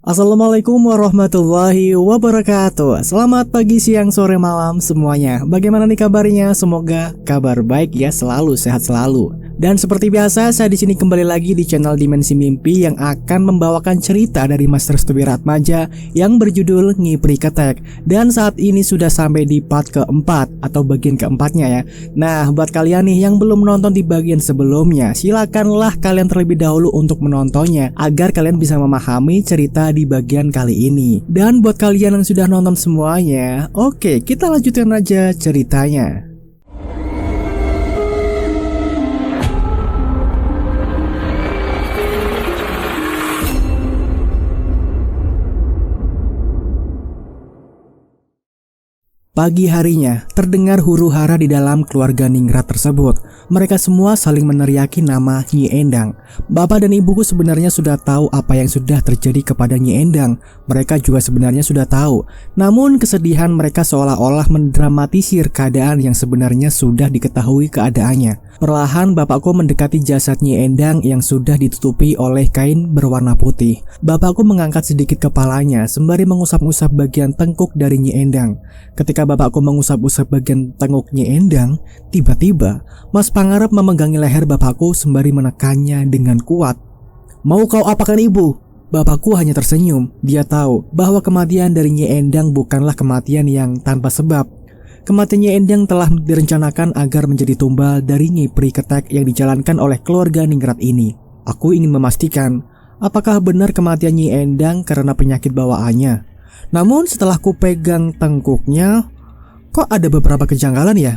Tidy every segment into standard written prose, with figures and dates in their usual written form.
Assalamualaikum warahmatullahi wabarakatuh. Selamat pagi, siang, sore, malam semuanya. Bagaimana nih kabarnya? Semoga kabar baik ya, selalu sehat selalu. Dan seperti biasa, saya di sini kembali lagi di channel Dimensi Mimpi yang akan membawakan cerita dari Mas Restu Wiratmaja yang berjudul Ngipri Ketek. Dan saat ini sudah sampai di part keempat atau bagian keempatnya ya. Nah, buat kalian nih yang belum menonton di bagian sebelumnya, silakanlah kalian terlebih dahulu untuk menontonnya agar kalian bisa memahami cerita di bagian kali ini. Dan buat kalian yang sudah nonton semuanya, oke, kita lanjutkan aja ceritanya. Pagi harinya, terdengar huru-hara di dalam keluarga Ningrat tersebut. Mereka semua saling meneriaki nama Nyi Endang. Bapak dan ibuku sebenarnya sudah tahu apa yang sudah terjadi kepada Nyi Endang. Mereka juga sebenarnya sudah tahu. Namun kesedihan mereka seolah-olah mendramatisir keadaan yang sebenarnya sudah diketahui keadaannya. Perlahan bapakku mendekati jasad Nyi Endang yang sudah ditutupi oleh kain berwarna putih. Bapakku mengangkat sedikit kepalanya sembari mengusap-usap bagian tengkuk dari Nyi Endang. Ketika bapakku mengusap-usap bagian tengkuk Nyi Endang, tiba-tiba Mas Pangarep memegangi leher bapakku sembari menekannya dengan kuat. "Mau kau apakan ibu?" Bapakku hanya tersenyum. Dia tahu bahwa kematian dari Nyi Endang bukanlah kematian yang tanpa sebab. Kematian Nyi Endang telah direncanakan agar menjadi tumbal dari Ngipri Ketek yang dijalankan oleh keluarga Ningrat ini. Aku ingin memastikan apakah benar kematian Nyi Endang karena penyakit bawaannya. Namun setelah ku pegang tengkuknya, kok ada beberapa kejanggalan ya?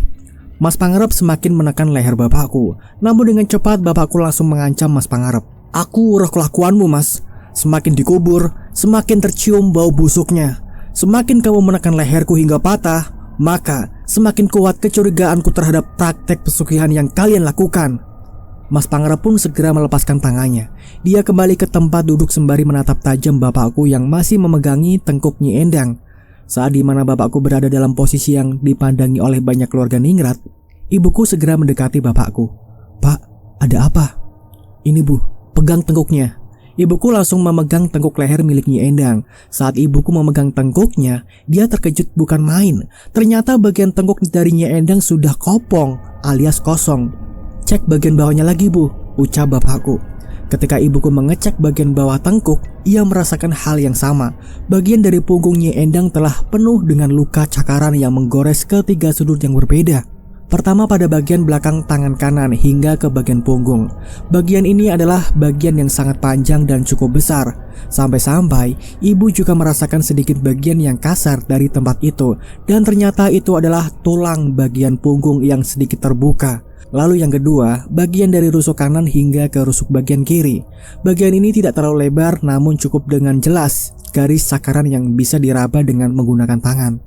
Mas Pangarep semakin menekan leher bapakku. Namun dengan cepat bapakku langsung mengancam Mas Pangarep. "Aku urah kelakuanmu, Mas. Semakin dikubur, semakin tercium bau busuknya. Semakin kamu menekan leherku hingga patah, maka semakin kuat kecurigaanku terhadap praktek pesugihan yang kalian lakukan." Mas Pangarep pun segera melepaskan tangannya. Dia kembali ke tempat duduk sembari menatap tajam bapakku yang masih memegangi tengkuk Nyi Endang. Saat dimana bapakku berada dalam posisi yang dipandangi oleh banyak keluarga Ningrat, ibuku segera mendekati bapakku. "Pak, ada apa?" "Ini bu, pegang tengkuknya." Ibuku langsung memegang tengkuk leher milik Nyi Endang. Saat ibuku memegang tengkuknya, dia terkejut bukan main. Ternyata bagian tengkuk dari Nyi Endang sudah kopong alias kosong. "Cek bagian bawahnya lagi bu," ucap bapakku. Ketika ibuku mengecek bagian bawah tengkuk, ia merasakan hal yang sama. Bagian dari punggung Nyi Endang telah penuh dengan luka cakaran yang menggores ke tiga sudut yang berbeda. Pertama pada bagian belakang tangan kanan hingga ke bagian punggung. Bagian ini adalah bagian yang sangat panjang dan cukup besar. Sampai-sampai ibu juga merasakan sedikit bagian yang kasar dari tempat itu. Dan ternyata itu adalah tulang bagian punggung yang sedikit terbuka. Lalu yang kedua, bagian dari rusuk kanan hingga ke rusuk bagian kiri. Bagian ini tidak terlalu lebar namun cukup dengan jelas garis cakaran yang bisa diraba dengan menggunakan tangan.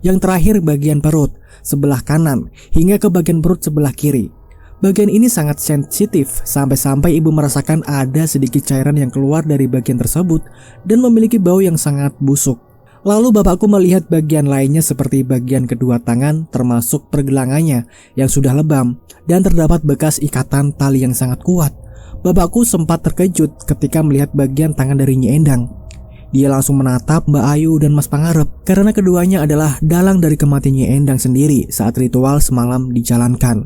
Yang terakhir bagian perut sebelah kanan hingga ke bagian perut sebelah kiri. Bagian ini sangat sensitif sampai-sampai ibu merasakan ada sedikit cairan yang keluar dari bagian tersebut dan memiliki bau yang sangat busuk. Lalu bapakku melihat bagian lainnya seperti bagian kedua tangan termasuk pergelangannya yang sudah lebam dan terdapat bekas ikatan tali yang sangat kuat. Bapakku sempat terkejut ketika melihat bagian tangan dari Nyi Endang. Dia langsung menatap Mbak Ayu dan Mas Pangarep karena keduanya adalah dalang dari kematian Nyi Endang sendiri saat ritual semalam dijalankan.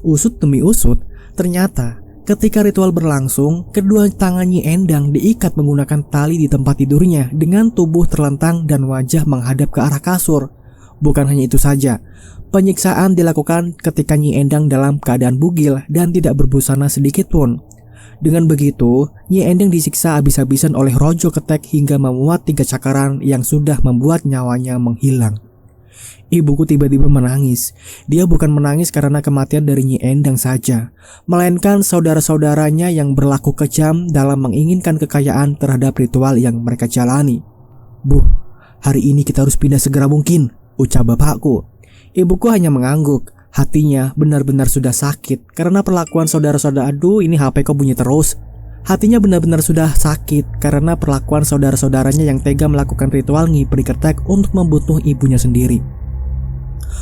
Usut demi usut, ternyata ketika ritual berlangsung, kedua tangan Nyi Endang diikat menggunakan tali di tempat tidurnya dengan tubuh terlentang dan wajah menghadap ke arah kasur. Bukan hanya itu saja, penyiksaan dilakukan ketika Nyi Endang dalam keadaan bugil dan tidak berbusana sedikit pun. Dengan begitu, Nyi Endang disiksa habis-habisan oleh Rojo Ketek hingga memuat 3 cakaran yang sudah membuat nyawanya menghilang. Ibuku tiba-tiba menangis. Dia bukan menangis karena kematian dari Nyi Endang saja, melainkan saudara-saudaranya yang berlaku kejam dalam menginginkan kekayaan terhadap ritual yang mereka jalani. "Bu, hari ini kita harus pindah segera mungkin," ucap bapakku. Ibuku hanya mengangguk. Hatinya benar-benar sudah sakit karena perlakuan saudara-saudara. "Aduh, ini HP kok bunyi terus." Hatinya benar-benar sudah sakit karena perlakuan saudara-saudaranya yang tega melakukan ritual Ngipri Ketek untuk membunuh ibunya sendiri.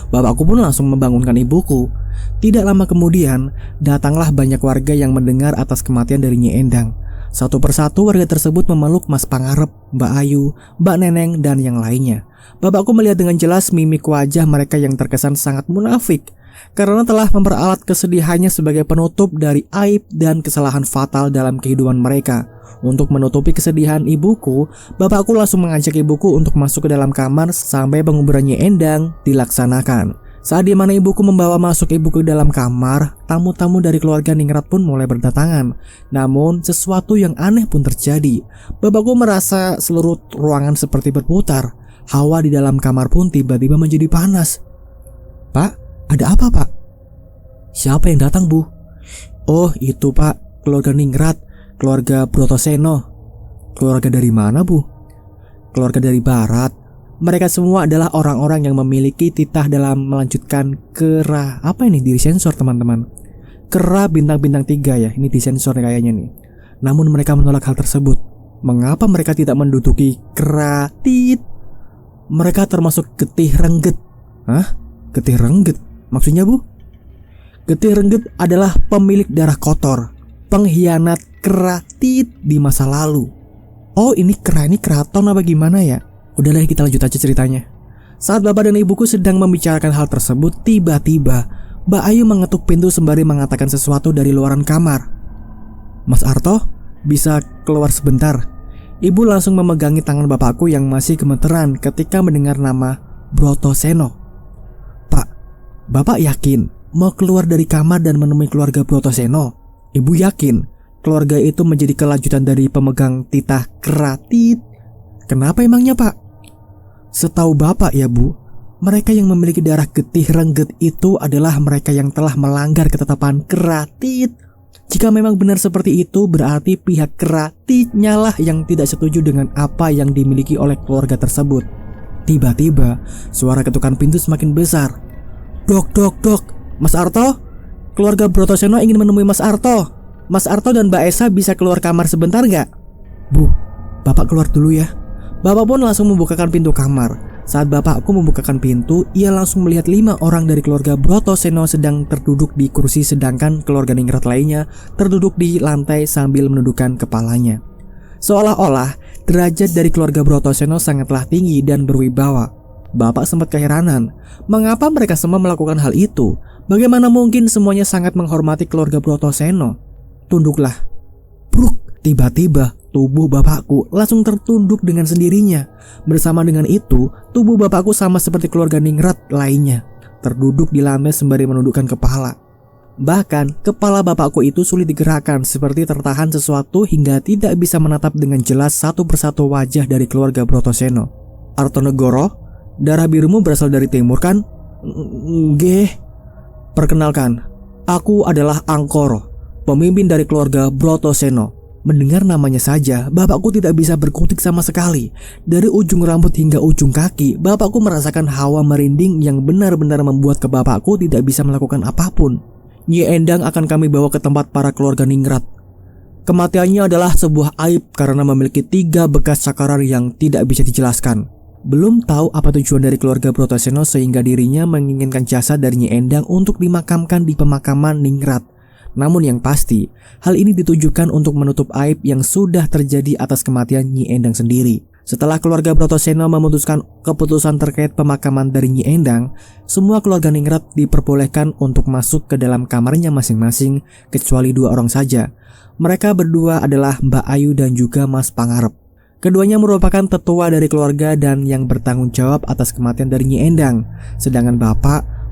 Bapakku pun langsung membangunkan ibuku. Tidak lama kemudian, datanglah banyak warga yang mendengar atas kematian dari Nyi Endang. Satu persatu warga tersebut memeluk Mas Pangarep, Mbak Ayu, Mbak Neneng, dan yang lainnya. Bapakku melihat dengan jelas mimik wajah mereka yang terkesan sangat munafik karena telah memperalat kesedihannya sebagai penutup dari aib dan kesalahan fatal dalam kehidupan mereka. Untuk menutupi kesedihan ibuku, bapakku langsung mengajak ibuku untuk masuk ke dalam kamar sampai penguburan Nyi Endang dilaksanakan. Saat di mana ibuku membawa masuk ibuku ke dalam kamar, tamu-tamu dari keluarga Ningrat pun mulai berdatangan. Namun sesuatu yang aneh pun terjadi. Bapakku merasa seluruh ruangan seperti berputar. Hawa di dalam kamar pun tiba-tiba menjadi panas. "Pak, ada apa, Pak?" "Siapa yang datang, Bu?" "Oh, itu, Pak, keluarga Ningrat, keluarga Brotoseno." "Keluarga dari mana, Bu?" "Keluarga dari barat. Mereka semua adalah orang-orang yang memiliki titah dalam melanjutkan kera." Apa ini disensor, teman-teman? Kera bintang-bintang 3 ya. Ini disensor kayaknya nih. Namun mereka menolak hal tersebut. Mengapa mereka tidak menduduki kera tit? Mereka termasuk getih rengget. Hah? Getih rengget? Maksudnya, Bu? Getih rengget adalah pemilik darah kotor, pengkhianat keratit di masa lalu. Oh, ini keraton apa gimana ya? Udahlah, kita lanjut aja ceritanya. Saat bapak dan ibuku sedang membicarakan hal tersebut, tiba-tiba Mbak Ayu mengetuk pintu sembari mengatakan sesuatu dari luaran kamar. "Mas Arto, bisa keluar sebentar?" Ibu langsung memegangi tangan bapakku yang masih gemeteran ketika mendengar nama Brotoseno. "Pak, Bapak yakin mau keluar dari kamar dan menemui keluarga Brotoseno?" "Ibu yakin keluarga itu menjadi kelanjutan dari pemegang titah keratit." "Kenapa emangnya, Pak?" "Setahu Bapak ya, Bu, mereka yang memiliki darah getih rengget itu adalah mereka yang telah melanggar ketetapan keratit. Jika memang benar seperti itu, berarti pihak keratitnya lah yang tidak setuju dengan apa yang dimiliki oleh keluarga tersebut." Tiba-tiba suara ketukan pintu semakin besar. "Dok, dok, dok, Mas Arto, keluarga Brotoseno ingin menemui Mas Arto. Mas Arto dan Mbak Esa bisa keluar kamar sebentar nggak?" "Bu, Bapak keluar dulu ya." Bapak pun langsung membukakan pintu kamar. Saat bapakku membukakan pintu, ia langsung melihat 5 orang dari keluarga Brotoseno sedang terduduk di kursi, sedangkan keluarga Ningrat lainnya terduduk di lantai sambil menundukkan kepalanya. Seolah-olah derajat dari keluarga Brotoseno sangatlah tinggi dan berwibawa. Bapak sempat keheranan, mengapa mereka semua melakukan hal itu? Bagaimana mungkin semuanya sangat menghormati keluarga Brotoseno? "Tunduklah." Bruk, tiba-tiba tubuh bapakku langsung tertunduk dengan sendirinya. Bersama dengan itu, tubuh bapakku sama seperti keluarga Ningrat lainnya, terduduk di lantai sembari menundukkan kepala. Bahkan, kepala bapakku itu sulit digerakkan seperti tertahan sesuatu hingga tidak bisa menatap dengan jelas satu persatu wajah dari keluarga Brotoseno. "Artonegoro, darah birumu berasal dari timur kan?" "Nggih." "Perkenalkan, aku adalah Angkoro, pemimpin dari keluarga Brotoseno." Mendengar namanya saja, bapakku tidak bisa berkutik sama sekali. Dari ujung rambut hingga ujung kaki, bapakku merasakan hawa merinding yang benar-benar membuat ke bapakku tidak bisa melakukan apapun. "Nyi Endang akan kami bawa ke tempat para keluarga Ningrat. Kematiannya adalah sebuah aib karena memiliki 3 bekas cakaran yang tidak bisa dijelaskan." Belum tahu apa tujuan dari keluarga Brotoseno sehingga dirinya menginginkan jasad dari Nyi Endang untuk dimakamkan di pemakaman Ningrat. Namun yang pasti, hal ini ditujukan untuk menutup aib yang sudah terjadi atas kematian Nyi Endang sendiri. Setelah keluarga Brotoseno memutuskan keputusan terkait pemakaman dari Nyi Endang, semua keluarga Ningrat diperbolehkan untuk masuk ke dalam kamarnya masing-masing kecuali 2 orang saja. Mereka berdua adalah Mbak Ayu dan juga Mas Pangarep. Keduanya merupakan tetua dari keluarga dan yang bertanggung jawab atas kematian dari Nyi Endang. Sedangkan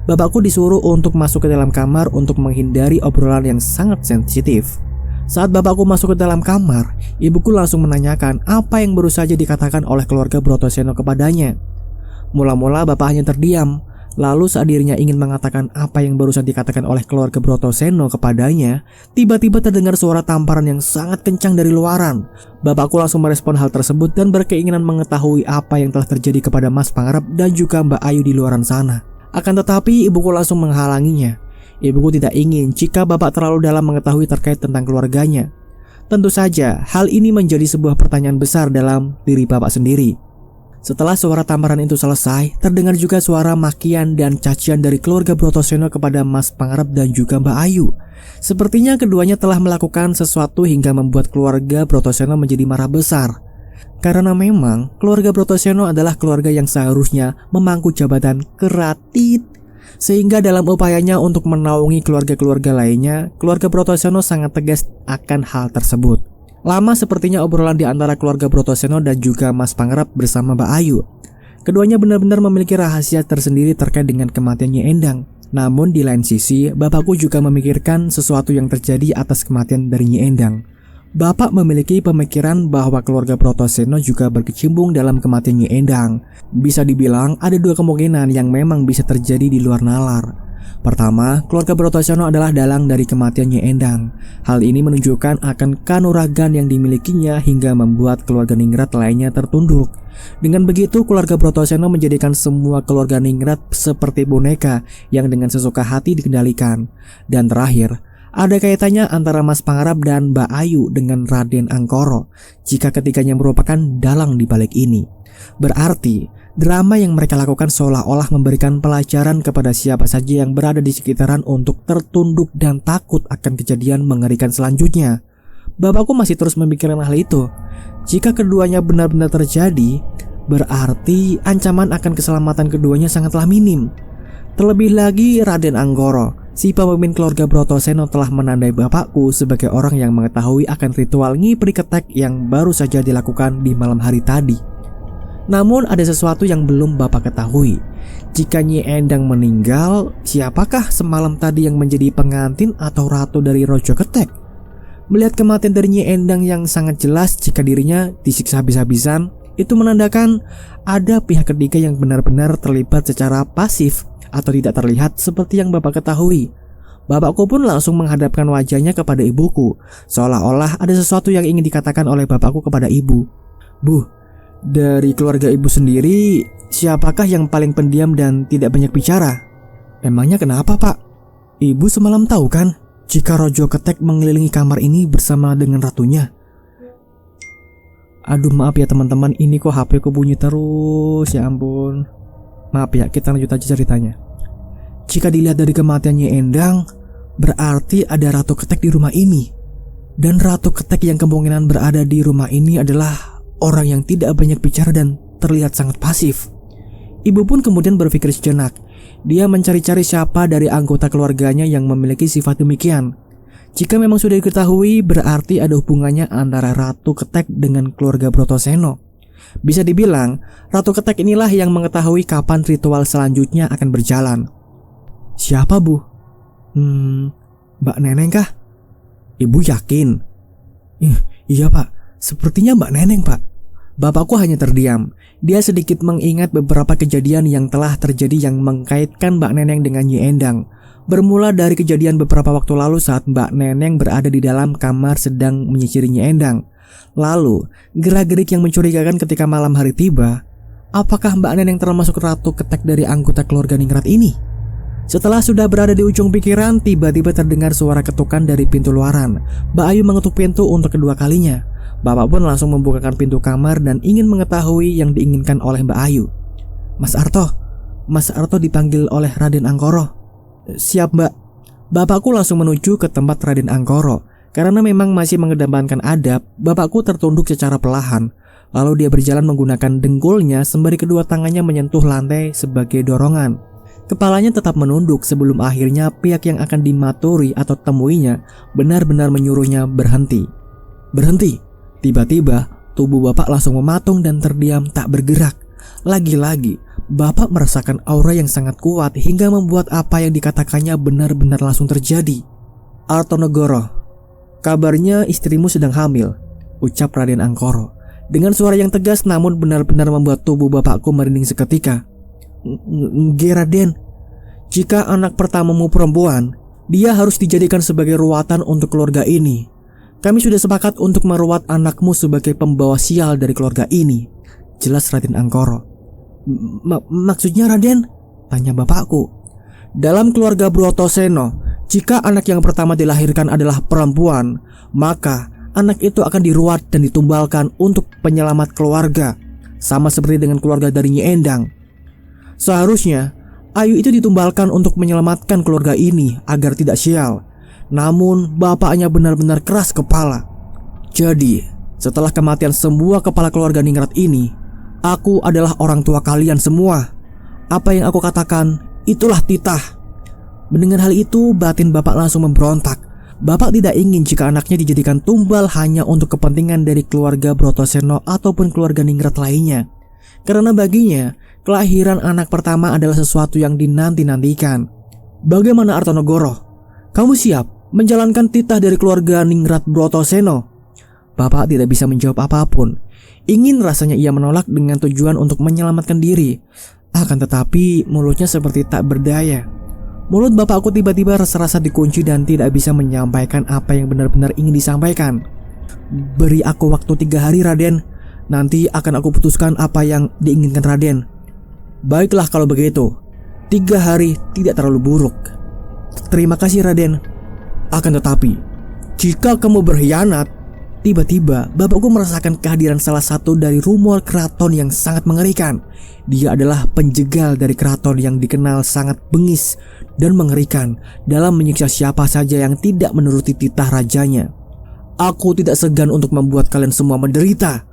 Bapakku disuruh untuk masuk ke dalam kamar untuk menghindari obrolan yang sangat sensitif. Saat bapakku masuk ke dalam kamar, ibuku langsung menanyakan apa yang baru saja dikatakan oleh keluarga Brotoseno kepadanya. Mula-mula bapak hanya terdiam, lalu saat dirinya ingin mengatakan apa yang barusan dikatakan oleh keluarga Brotoseno kepadanya, tiba-tiba terdengar suara tamparan yang sangat kencang dari luaran. Bapakku langsung merespon hal tersebut dan berkeinginan mengetahui apa yang telah terjadi kepada Mas Pangarep dan juga Mbak Ayu di luaran sana. Akan tetapi ibuku langsung menghalanginya. Ibuku tidak ingin jika bapak terlalu dalam mengetahui terkait tentang keluarganya. Tentu saja hal ini menjadi sebuah pertanyaan besar dalam diri bapak sendiri. Setelah suara tamparan itu selesai, terdengar juga suara makian dan cacian dari keluarga Brotoseno kepada Mas Pangarep dan juga Mbak Ayu. Sepertinya keduanya telah melakukan sesuatu hingga membuat keluarga Brotoseno menjadi marah besar. Karena memang keluarga Brotoseno adalah keluarga yang seharusnya memangku jabatan keratit. Sehingga dalam upayanya untuk menaungi keluarga-keluarga lainnya, keluarga Brotoseno sangat tegas akan hal tersebut. Lama sepertinya obrolan di antara keluarga Brotoseno dan juga Mas Pangarep bersama Mbak Ayu. Keduanya benar-benar memiliki rahasia tersendiri terkait dengan kematian Nyi Endang. Namun di lain sisi, bapakku juga memikirkan sesuatu yang terjadi atas kematian dari Nyi Endang. Bapak memiliki pemikiran bahwa keluarga Brotoseno juga berkecimpung dalam kematian Nyi Endang. Bisa dibilang ada dua kemungkinan yang memang bisa terjadi di luar nalar. Pertama, keluarga Brotoseno adalah dalang dari kematian Nyi Endang. Hal ini menunjukkan akan kanuragan yang dimilikinya hingga membuat keluarga Ningrat lainnya tertunduk. Dengan begitu, keluarga Brotoseno menjadikan semua keluarga Ningrat seperti boneka yang dengan sesuka hati dikendalikan. Dan terakhir, ada kaitannya antara Mas Pangarep dan Mbak Ayu dengan Raden Angkoro jika ketiganya merupakan dalang di balik ini. Berarti drama yang mereka lakukan seolah-olah memberikan pelajaran kepada siapa saja yang berada di sekitaran untuk tertunduk dan takut akan kejadian mengerikan selanjutnya. Bapakku masih terus memikirkan hal itu. Jika keduanya benar-benar terjadi, berarti ancaman akan keselamatan keduanya sangatlah minim. Terlebih lagi Raden Angkoro, si pemimpin keluarga Brotoseno, telah menandai bapakku sebagai orang yang mengetahui akan ritual Nyi Pri Ketek yang baru saja dilakukan di malam hari tadi. Namun ada sesuatu yang belum bapak ketahui. Jika Nyi Endang meninggal, siapakah semalam tadi yang menjadi pengantin atau ratu dari Rojo Ketek? Melihat kematian dari Nyi Endang yang sangat jelas jika dirinya disiksa habis-habisan, itu menandakan ada pihak ketiga yang benar-benar terlibat secara pasif atau tidak terlihat seperti yang bapak ketahui. Bapakku pun langsung menghadapkan wajahnya kepada ibuku, seolah-olah ada sesuatu yang ingin dikatakan oleh bapakku kepada ibu. Bu, dari keluarga ibu sendiri, siapakah yang paling pendiam dan tidak banyak bicara? Emangnya kenapa, Pak? Ibu semalam tahu kan jika Rojo Ketek mengelilingi kamar ini bersama dengan ratunya? Aduh, maaf ya teman-teman, ini kok HP ku bunyi terus, ya ampun. Maaf ya, kita lanjut aja ceritanya. Jika dilihat dari kematian Nyi Endang, berarti ada Ratu Ketek di rumah ini. Dan Ratu Ketek yang kemungkinan berada di rumah ini adalah orang yang tidak banyak bicara dan terlihat sangat pasif. Ibu pun kemudian berpikir sejenak. Dia mencari-cari siapa dari anggota keluarganya yang memiliki sifat demikian. Jika memang sudah diketahui, berarti ada hubungannya antara Ratu Ketek dengan keluarga Brotoseno. Bisa dibilang, Ratu Ketek inilah yang mengetahui kapan ritual selanjutnya akan berjalan. Siapa, Bu? Mbak Neneng kah? Ibu yakin? Iya, Pak. Sepertinya Mbak Neneng, Pak. Bapakku hanya terdiam. Dia sedikit mengingat beberapa kejadian yang telah terjadi yang mengkaitkan Mbak Neneng dengan Nyi Endang. Bermula dari kejadian beberapa waktu lalu saat Mbak Neneng berada di dalam kamar sedang menyisiri Nyi Endang. Lalu, gerak-gerik yang mencurigakan ketika malam hari tiba. Apakah Mbak Neneng termasuk Ratu Ketek dari anggota keluarga Ningrat ini? Setelah sudah berada di ujung pikiran, tiba-tiba terdengar suara ketukan dari pintu luaran. Mbak Ayu mengetuk pintu untuk kedua kalinya. Bapak pun langsung membukakan pintu kamar dan ingin mengetahui yang diinginkan oleh Mbak Ayu. Mas Arto dipanggil oleh Raden Angkoro. Siap, Mbak. Bapakku langsung menuju ke tempat Raden Angkoro. Karena memang masih mengedepankan adab, bapakku tertunduk secara perlahan. Lalu dia berjalan menggunakan dengkulnya sembari kedua tangannya menyentuh lantai sebagai dorongan. Kepalanya tetap menunduk sebelum akhirnya pihak yang akan dimaturi atau temuinya benar-benar menyuruhnya berhenti. Berhenti. Tiba-tiba tubuh bapak langsung mematung dan terdiam tak bergerak. Lagi-lagi bapak merasakan aura yang sangat kuat hingga membuat apa yang dikatakannya benar-benar langsung terjadi. Artonegoro, kabarnya istrimu sedang hamil, ucap Raden Angkoro dengan suara yang tegas namun benar-benar membuat tubuh bapakku merinding seketika. Raden, jika anak pertamamu perempuan, dia harus dijadikan sebagai ruatan untuk keluarga ini. Kami sudah sepakat untuk meruat anakmu sebagai pembawa sial dari keluarga ini, jelas Raden Angkoro. Maksudnya Raden? Tanya bapakku. Dalam keluarga Brotoseno, jika anak yang pertama dilahirkan adalah perempuan, maka anak itu akan diruat dan ditumbalkan untuk penyelamat keluarga. sama seperti dengan keluarga dari Nyi Endang. Seharusnya Ayu itu ditumbalkan untuk menyelamatkan keluarga ini agar tidak sial. Namun bapaknya benar-benar keras kepala. Jadi setelah kematian semua kepala keluarga ningrat ini, aku adalah orang tua kalian semua. Apa yang aku katakan itulah titah. Mendengar hal itu, batin bapak langsung memberontak. Bapak tidak ingin jika anaknya dijadikan tumbal hanya untuk kepentingan dari keluarga Brotoseno ataupun keluarga ningrat lainnya. Karena baginya, kelahiran anak pertama adalah sesuatu yang dinanti-nantikan. Bagaimana Artonogoro? Kamu siap menjalankan titah dari keluarga ningrat Brotoseno? Bapak tidak bisa menjawab apapun. Ingin rasanya ia menolak dengan tujuan untuk menyelamatkan diri. Akan tetapi mulutnya seperti tak berdaya. Mulut bapakku tiba-tiba rasa-rasa dikunci dan tidak bisa menyampaikan apa yang benar-benar ingin disampaikan. Beri aku waktu 3 hari Raden. Nanti akan aku putuskan apa yang diinginkan Raden. Baiklah kalau begitu. 3 hari tidak terlalu buruk. Terima kasih Raden. Akan tetapi, jika kamu berkhianat. Tiba-tiba bapakku merasakan kehadiran salah satu dari rumor keraton yang sangat mengerikan. Dia adalah penjegal dari keraton yang dikenal sangat bengis dan mengerikan dalam menyiksa siapa saja yang tidak menuruti titah rajanya. Aku tidak segan untuk membuat kalian semua menderita.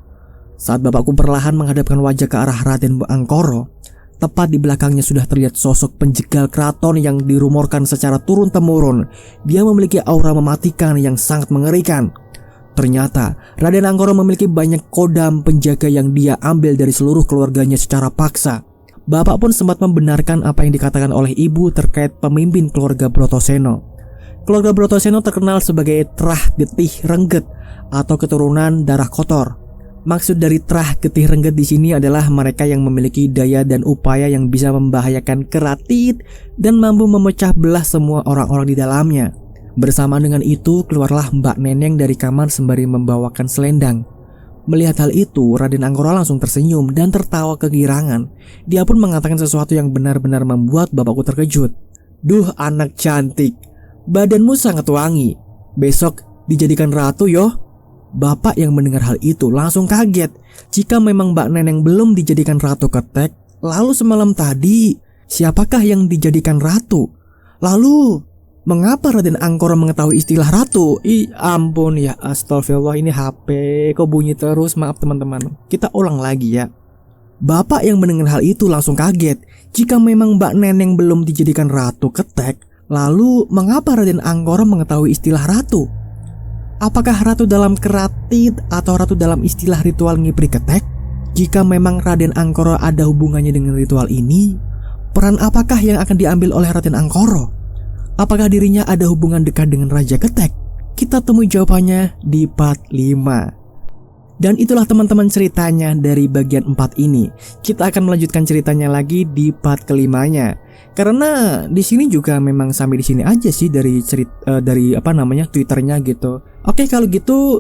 Saat bapakku perlahan menghadapkan wajah ke arah Raden Angkoro, tepat di belakangnya sudah terlihat sosok penjegal keraton yang dirumorkan secara turun-temurun. Dia memiliki aura mematikan yang sangat mengerikan. Ternyata Raden Angkoro memiliki banyak kodam penjaga yang dia ambil dari seluruh keluarganya secara paksa. Bapak pun sempat membenarkan apa yang dikatakan oleh ibu terkait pemimpin keluarga Brotoseno. Keluarga Brotoseno terkenal sebagai Trah Getih Rengget atau keturunan darah kotor. Maksud dari Trah Getih Rengget di sini adalah mereka yang memiliki daya dan upaya yang bisa membahayakan keratit dan mampu memecah belah semua orang-orang di dalamnya. Bersamaan dengan itu, keluarlah Mbak Neneng dari kamar sembari membawakan selendang. Melihat hal itu, Raden Angkoro langsung tersenyum dan tertawa kegirangan. Dia pun mengatakan sesuatu yang benar-benar membuat bapakku terkejut. Duh anak cantik, badanmu sangat wangi. Besok dijadikan ratu yo. Bapak yang mendengar hal itu langsung kaget. Jika memang Mbak Neneng belum dijadikan ratu ketek, lalu semalam tadi siapakah yang dijadikan ratu? Lalu mengapa Raden Angkoro mengetahui istilah ratu? Ampun ya, astagfirullah, ini HP kok bunyi terus, maaf teman-teman. Kita ulang lagi ya. Bapak yang mendengar hal itu langsung kaget. Jika memang Mbak Neneng belum dijadikan ratu ketek, lalu mengapa Raden Angkoro mengetahui istilah ratu? Apakah ratu dalam keratit atau ratu dalam istilah ritual ngipri ketek? Jika memang Raden Angkoro ada hubungannya dengan ritual ini, peran apakah yang akan diambil oleh Raden Angkoro? Apakah dirinya ada hubungan dekat dengan Raja Ketek? Kita temui jawabannya di part 5. Dan itulah teman-teman ceritanya dari bagian 4 ini. Kita akan melanjutkan ceritanya lagi di part kelimanya. Karena di sini juga memang sampai di sini aja sih dari Twitternya gitu. Oke, kalau gitu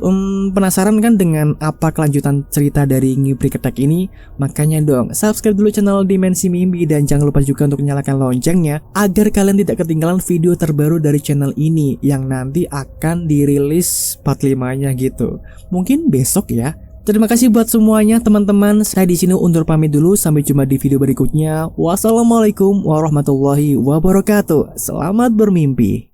penasaran kan dengan apa kelanjutan cerita dari Ngipri Ketek ini? Makanya dong subscribe dulu channel Dimensi Mimpi dan jangan lupa juga untuk nyalakan loncengnya agar kalian tidak ketinggalan video terbaru dari channel ini yang nanti akan dirilis part 5-nya gitu. Mungkin besok ya. Terima kasih buat semuanya teman-teman. Saya di sini undur pamit dulu, sampai jumpa di video berikutnya. Wassalamualaikum warahmatullahi wabarakatuh. Selamat bermimpi.